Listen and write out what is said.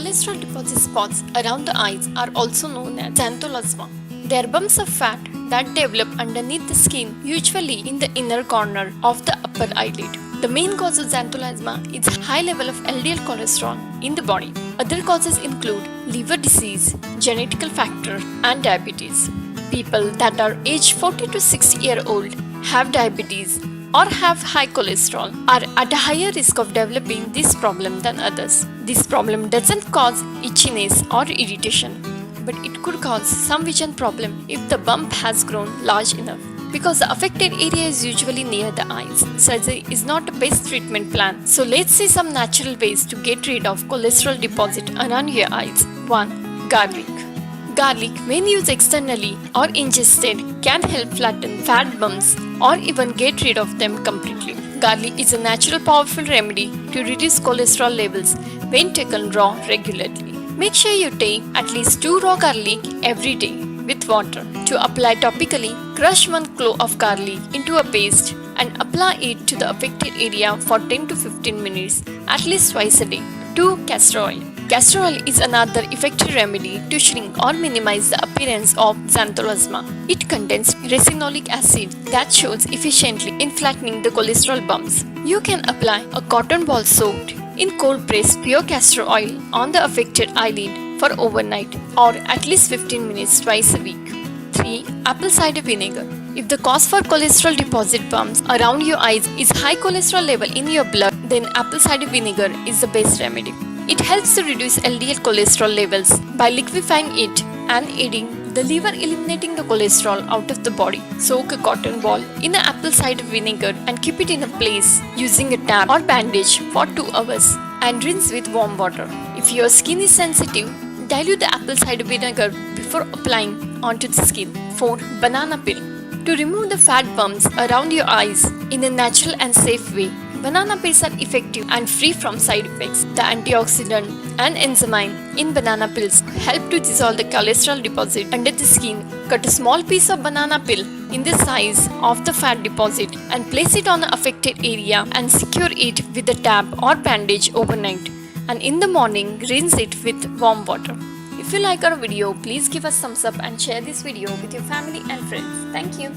Cholesterol deposit spots around the eyes are also known as xanthelasma. They are bumps of fat that develop underneath the skin, usually in the inner corner of the upper eyelid. The main cause of xanthelasma is high level of LDL cholesterol in the body. Other causes include liver disease, genetical factor, and diabetes. People that are aged 40 to 60-year-old have diabetes or have high cholesterol are at a higher risk of developing this problem than others. This problem doesn't cause itchiness or irritation, but it could cause some vision problem if the bump has grown large enough. Because the affected area is usually near the eyes, surgery is not the best treatment plan. So let's see some natural ways to get rid of cholesterol deposit around your eyes. 1. Garlic. Garlic, when used externally or ingested, can help flatten fat bumps or even get rid of them completely. Garlic is a natural powerful remedy to reduce cholesterol levels when taken raw regularly. Make sure you take at least 2 raw garlic every day with water. To apply topically, crush 1 clove of garlic into a paste and apply it to the affected area for 10 to 15 minutes at least twice a day. 2. Castor oil. Castor oil is another effective remedy to shrink or minimize the appearance of xanthelasma. It contains resinolic acid that shows efficiently in flattening the cholesterol bumps. You can apply a cotton ball soaked in cold pressed pure castor oil on the affected eyelid for overnight or at least 15 minutes twice a week. 3. Apple cider vinegar. If the cause for cholesterol deposit bumps around your eyes is high cholesterol level in your blood, then apple cider vinegar is the best remedy. It helps to reduce LDL cholesterol levels by liquefying it and aiding the liver eliminating the cholesterol out of the body. Soak a cotton ball in an apple cider vinegar and keep it in a place using a tap or bandage for 2 hours and rinse with warm water. If your skin is sensitive, dilute the apple cider vinegar before applying onto the skin. 4. Banana peel. To remove the fat bumps around your eyes in a natural and safe way, banana peels are effective and free from side effects. The antioxidant and enzyme in banana peels help to dissolve the cholesterol deposit under the skin. Cut a small piece of banana peel in the size of the fat deposit and place it on the affected area and secure it with a tap or bandage overnight. And in the morning, rinse it with warm water. If you like our video, please give us thumbs up and share this video with your family and friends. Thank you.